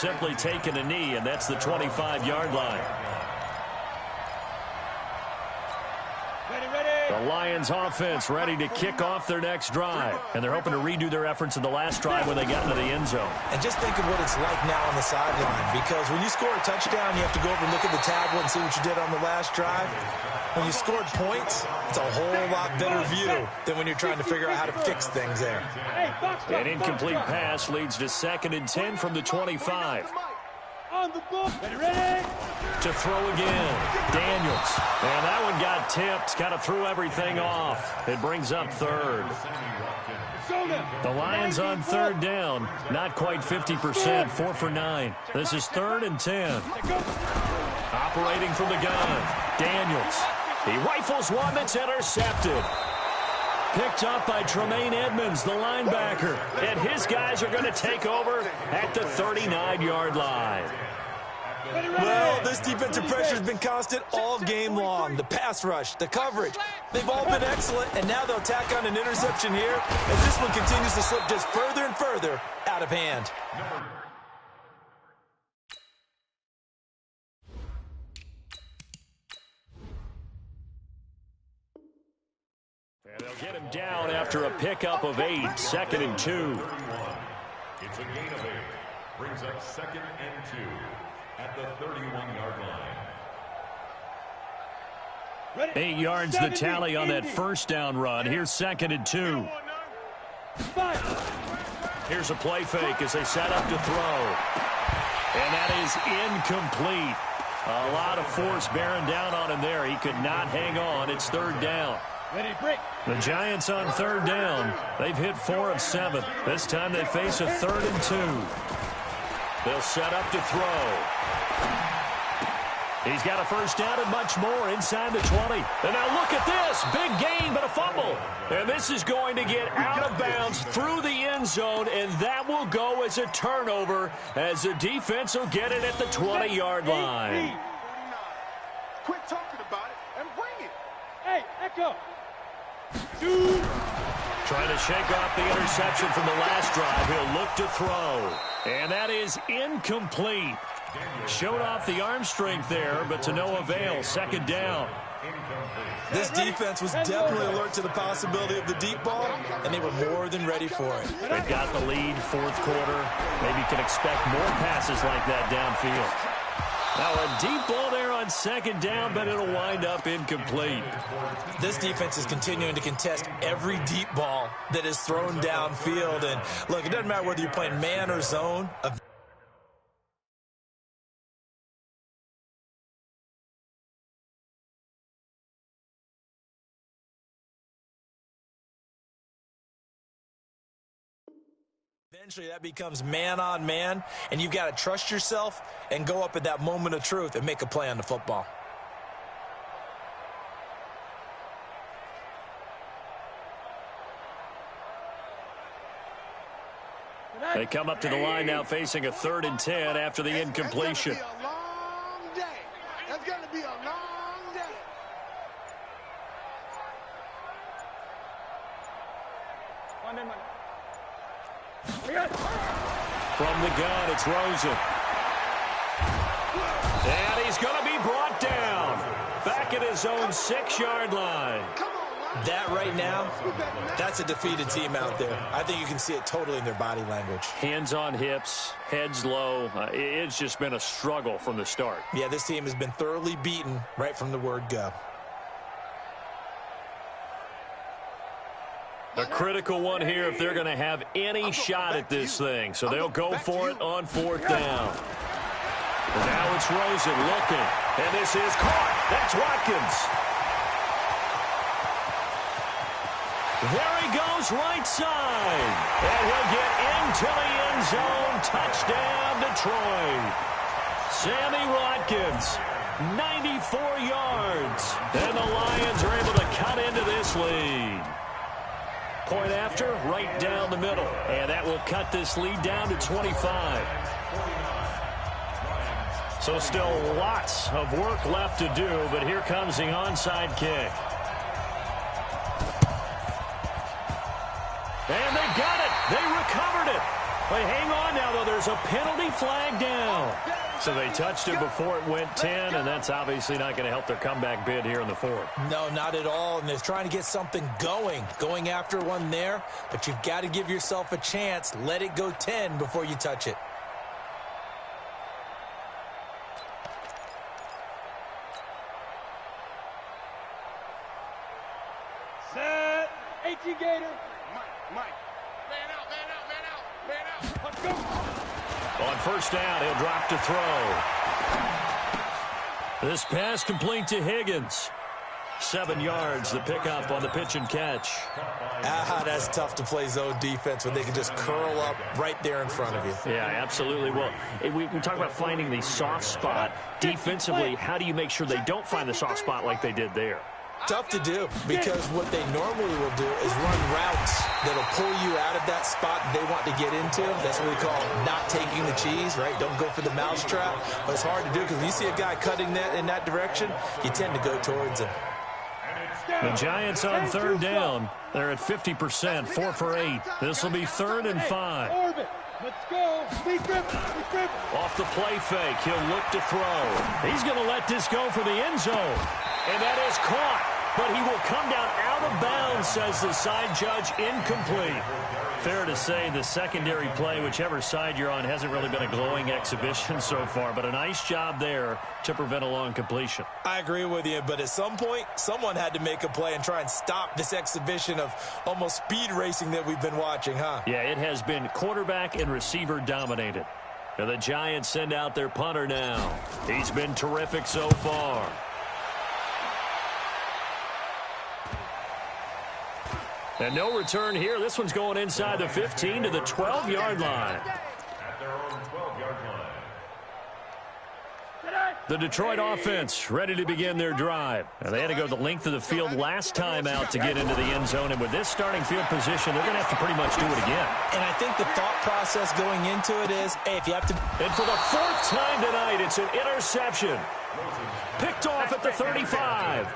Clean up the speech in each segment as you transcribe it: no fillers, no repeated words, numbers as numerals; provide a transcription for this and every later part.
simply taking a knee, and that's the 25-yard line. The Lions offense ready to kick off their next drive. And they're hoping to redo their efforts in the last drive when they got into the end zone. And just think of what it's like now on the sideline. Because when you score a touchdown, you have to go over and look at the tablet and see what you did on the last drive. When you scored points, it's a whole lot better view than when you're trying to figure out how to fix things there. An incomplete pass leads to 2nd and 10 from the 25. On the ball. Ready? To throw again. Daniels. And that one got tipped. Kind of threw everything off. It brings up 3rd. The Lions on 3rd down. Not quite 50%. 4 for 9. This is 3rd and 10. Operating from the gun. Daniels. He rifles one that's intercepted. Picked up by Tremaine Edmonds, the linebacker. And his guys are going to take over at the 39-yard line. Well, this defensive pressure has been constant all game long. The pass rush, the coverage, they've all been excellent, and now they'll tack on an interception here as this one continues to slip just further and further out of hand. And they'll get him down after a pickup of 8, 2nd and 2. It's a gain of 8. Brings up 2nd and 2 at the 31-yard line. 8 yards the tally on that first down run. Here's 2nd and 2. Here's a play fake as they set up to throw. And that is incomplete. A lot of force bearing down on him there. He could not hang on. It's 3rd down. The Giants on 3rd down. They've hit 4 of 7. This time they face a 3rd and 2. They'll set up to throw. He's got a first down and much more inside the 20. And now look at this. Big gain, but a fumble. And this is going to get out of bounds through the end zone, and that will go as a turnover as the defense will get it at the 20-yard line. Quit talking about it and bring it. Hey, Echo. Trying to shake off the interception from the last drive. He'll look to throw. And that is incomplete. Showed off the arm strength there, but to no avail. 2nd down. This defense was definitely alert to the possibility of the deep ball, and they were more than ready for it. They got the lead, 4th quarter. Maybe can expect more passes like that downfield. Now a deep ball there on 2nd down, but it'll wind up incomplete. This defense is continuing to contest every deep ball that is thrown downfield. And look, it doesn't matter whether you're playing man or zone. Eventually that becomes man on man, and you've got to trust yourself and go up at that moment of truth and make a play on the football. They come up to the line now facing a 3rd and 10 after the incompletion. That's going to be a long day. That's going to be a long day. From the gun, it's Rosen. And he's going to be brought down. Back at his own 6-yard line. That right now, that's a defeated team out there. I think you can see it totally in their body language. Hands on hips, heads low. It's just been a struggle from the start. Yeah, this team has been thoroughly beaten right from the word go. A critical one here if they're going to have any shot at this thing. So they'll go for it on 4th down. And now it's Rosen looking. And this is caught. That's Watkins. There he goes right side. And he'll get into the end zone. Touchdown, Detroit. Sammy Watkins, 94 yards. And the Lions are able to cut into this lead. Point after, right down the middle. And that will cut this lead down to 25. So still lots of work left to do, but here comes the onside kick. And they got it. They recovered it. But hang on now, though. There's a penalty flag down. So they touched it before it went 10, and that's obviously not going to help their comeback bid here in the fourth. No, not at all, and they're trying to get something going after one there, but you've got to give yourself a chance. Let it go 10 before you touch it. Set. 18 Gator. Mike. Man out. Let's go. On first down, he'll drop to throw. This pass complete to Higgins. 7 yards, the pickup on the pitch and catch. That's tough to play zone defense when they can just curl up right there in front of you. Yeah, absolutely. Well, we talk about finding the soft spot. Defensively, how do you make sure they don't find the soft spot like they did there? Tough to do, because what they normally will do is run routes that'll pull you out of that spot they want to get into. That's what we call not taking the cheese, right? Don't go for the mousetrap. But it's hard to do because when you see a guy cutting that in that direction, you tend to go towards him. The Giants on third down. They're at 50%, 4 for 8. This will be 3rd and 5. Let's go. Off the play fake, he'll look to throw. He's going to let this go for the end zone. And that is caught, but he will come down out of bounds, says the side judge, incomplete. Fair to say the secondary play, whichever side you're on, hasn't really been a glowing exhibition so far, but a nice job there to prevent a long completion. I agree with you, but at some point, someone had to make a play and try and stop this exhibition of almost speed racing that we've been watching, huh? Yeah, it has been quarterback and receiver dominated. And the Giants send out their punter now. He's been terrific so far. And no return here. This one's going inside the 15 to the 12-yard line. At their own 12-yard line. The Detroit offense ready to begin their drive. And they had to go the length of the field last time out to get into the end zone. And with this starting field position, they're going to have to pretty much do it again. And I think the thought process going into it is, hey, if you have to... And for the 4th time tonight, it's an interception. Picked off at the 35.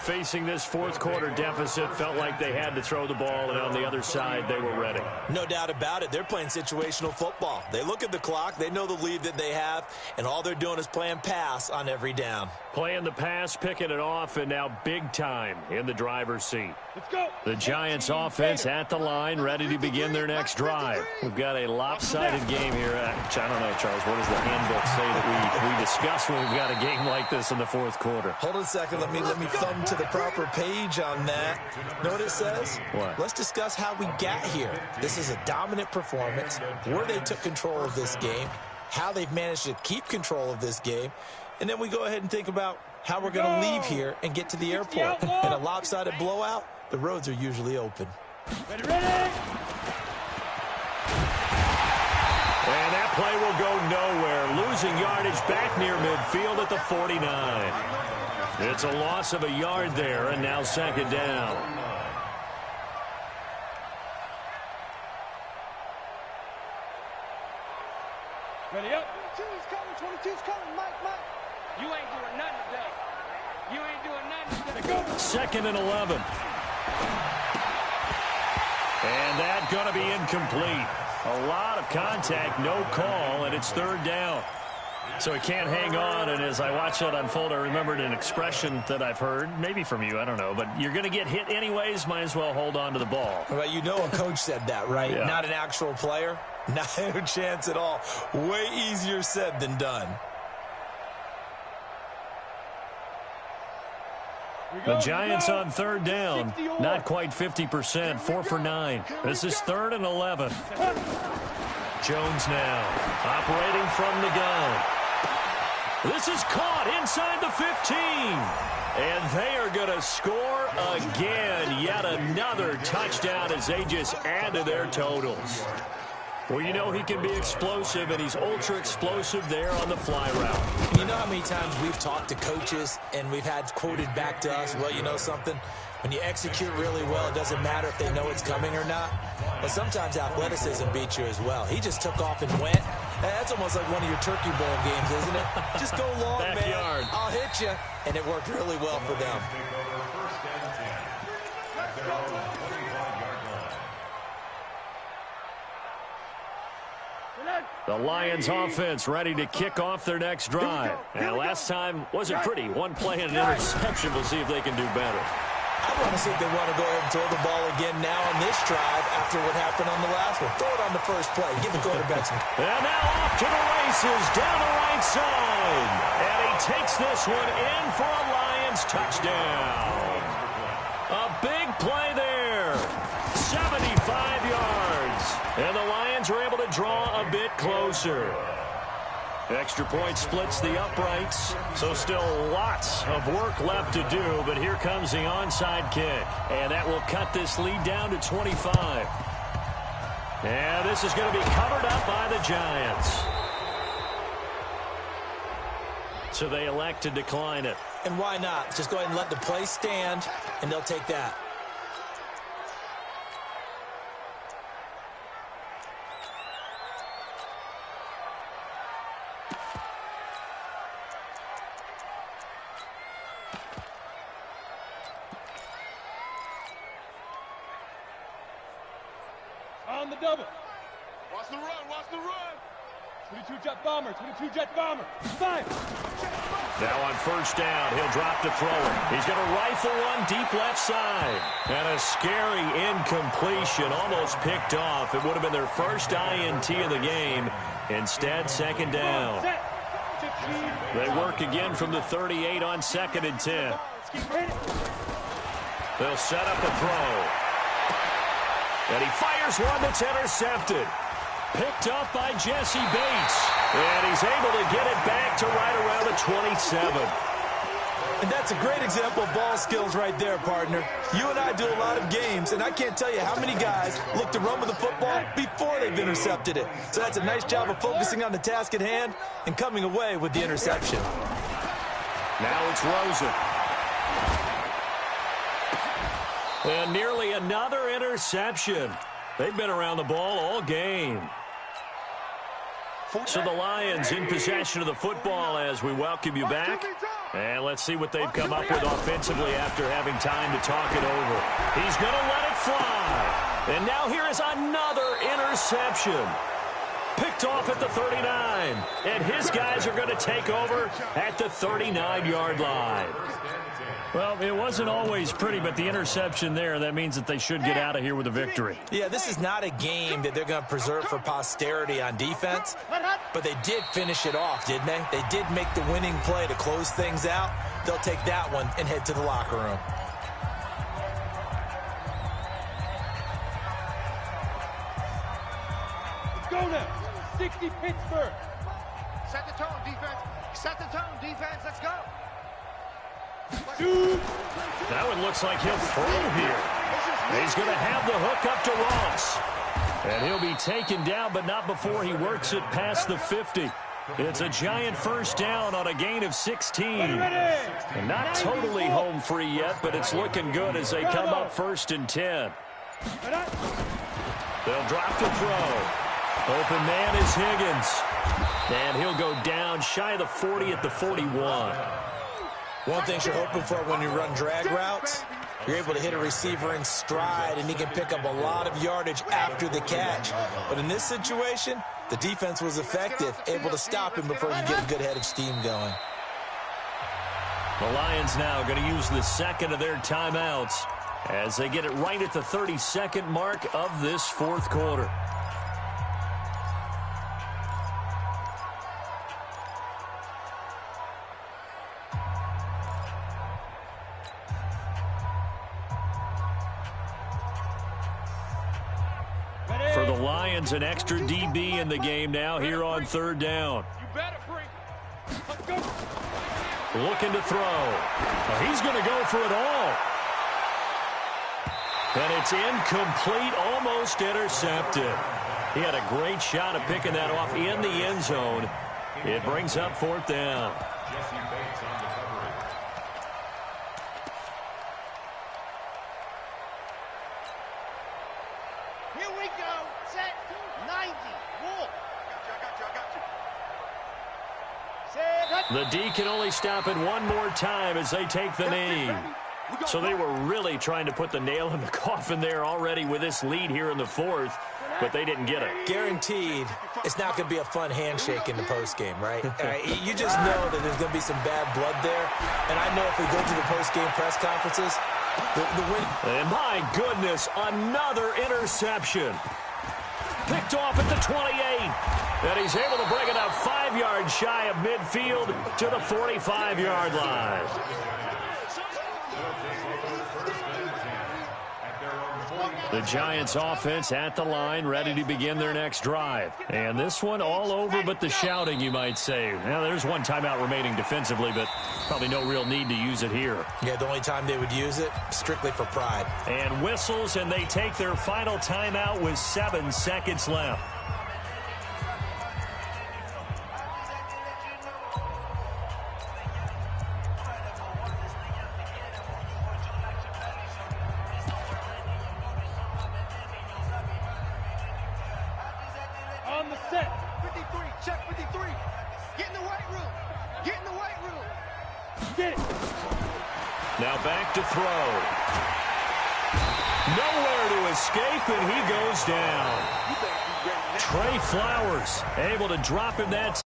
Facing this fourth quarter deficit, felt like they had to throw the ball, and on the other side, they were ready. No doubt about it. They're playing situational football. They look at the clock, they know the lead that they have, and all they're doing is playing pass on every down. Playing the pass, picking it off, and now big time in the driver's seat. Let's go. The Giants offense at the line, ready to begin their next drive. We've got a lopsided game here. I don't know, Charles, what does the handbook say that we discuss when we've got a game like this in the fourth quarter? Hold on a second. Let me thumb to the proper page on that. Know what it says? What? Let's discuss how we got here. This is a dominant performance, where they took control of this game, how they've managed to keep control of this game, and then we go ahead and think about how we're going to leave here and get to the airport. In a lopsided blowout, the roads are usually open. Ready. And that play will go nowhere. Losing yardage back near midfield at the 49. It's a loss of a yard there, and now 2nd down. Ready up. 22's coming. 22's coming. Mike. You ain't doing nothing today. You ain't doing nothing today. Go. 2nd and 11. And that's going to be incomplete. A lot of contact, no call, and it's 3rd down. So he can't hang on, and as I watch that unfold, I remembered an expression that I've heard, maybe from you, I don't know, but you're going to get hit anyways, might as well hold on to the ball. Well, you know a coach said that, right? Yeah. Not an actual player. No chance at all. Way easier said than done. The Giants on 3rd down, not quite 50%, 4 for 9. This is 3rd and 11. Jones now, operating from the gun. This is caught inside the 15. And they are going to score again. Yet another touchdown as they just add to their totals. Well, you know he can be explosive, and he's ultra-explosive there on the fly route. You know how many times we've talked to coaches and we've had quoted back to us, well, you know something? When you execute really well, it doesn't matter if they know it's coming or not. But sometimes athleticism beats you as well. He just took off and went. That's almost like one of your Turkey Bowl games, isn't it? Just go long, Backyard. man. I'll hit you. And it worked really well for them. The Lions offense ready to kick off their next drive. And last time wasn't pretty. One play and an interception. We'll see if they can do better. I want to see if they want to go ahead and throw the ball again now on this drive after what happened on the last one. Throw it on the first play. Give the quarterback some. And now off to the races down the right side. And he takes this one in for a Lions touchdown. A big play there. 75 yards. And the Lions are able to draw a bit closer. Extra point splits the uprights, so still lots of work left to do, but here comes the onside kick. And that will cut this lead down to 25. And this is going to be covered up by the Giants. So they elect to decline it. And why not? Just go ahead and let the play stand, and they'll take that. On the double. Watch the run, watch the run. 22 jet bomber, 22 jet bomber. Fire. Now on first down, he'll drop to throw it. He's going to rifle one deep left side. And a scary incompletion, almost picked off. It would have been their first INT of the game. Instead, second down. They work again from the 38 on 2nd and 10. They'll set up a throw. And he fires one that's intercepted. Picked up by Jesse Bates. And he's able to get it back to right around the 27. And that's a great example of ball skills right there, partner. You and I do a lot of games, and I can't tell you how many guys look to run with the football before they've intercepted it. So that's a nice job of focusing on the task at hand and coming away with the interception. Now it's Rosen. And nearly another interception. They've been around the ball all game. So the Lions in possession of the football as we welcome you back. And let's see what they've come up with offensively after having time to talk it over. He's going to let it fly. And now here is another interception. Picked off at the 39. And his guys are going to take over at the 39-yard line. Well, it wasn't always pretty, but the interception there, that means that they should get out of here with a victory. Yeah, this is not a game that they're going to preserve for posterity on defense, but they did finish it off, didn't they? They did make the winning play to close things out. They'll take that one and head to the locker room. Let's go now. 60 Pittsburgh. Set the tone, defense. Set the tone, defense. Let's go. That one looks like he'll throw here. He's going to have the hook up to Ross. And he'll be taken down, but not before he works it past the 50. It's a giant first down on a gain of 16. And not totally home free yet, but it's looking good as they come up 1st and 10. They'll drop the throw. Open man is Higgins. And he'll go down shy of the 40 at the 41. One thing you're hoping for when you run drag routes, you're able to hit a receiver in stride, and he can pick up a lot of yardage after the catch. But in this situation, the defense was effective, able to stop him before you get a good head of steam going. The Lions now going to use the second of their timeouts as they get it right at the 32nd mark of this 4th quarter. For the Lions, an extra DB in the game now here on 3rd down. You better bring. Let's go. Looking to throw. He's going to go for it all. And it's incomplete, almost intercepted. He had a great shot at picking that off in the end zone. It brings up 4th down. Jesse Bates on the coverage. Here we go. Set. 90. Wolf. I got you. The D can only stop it one more time as they take the knee. So they were really trying to put the nail in the coffin there already with this lead here in the 4th. but they didn't get it. Guaranteed it's not going to be a fun handshake in the postgame, right? You just know that there's going to be some bad blood there. And I know if we go to the postgame press conferences, the win. And my goodness, another interception. Picked off at the 28. And he's able to bring it up 5 yards shy of midfield to the 45-yard line. The Giants offense at the line, ready to begin their next drive. And this one all over but the shouting, you might say. Now, there's one timeout remaining defensively, but probably no real need to use it here. Yeah, the only time they would use it, strictly for pride. And whistles, and they take their final timeout with 7 seconds left. On the set. 53, check 53. Get in the weight room. Get in the weight room. Get it. Now back to throw. Nowhere to escape, and he goes down. Trey Flowers able to drop him that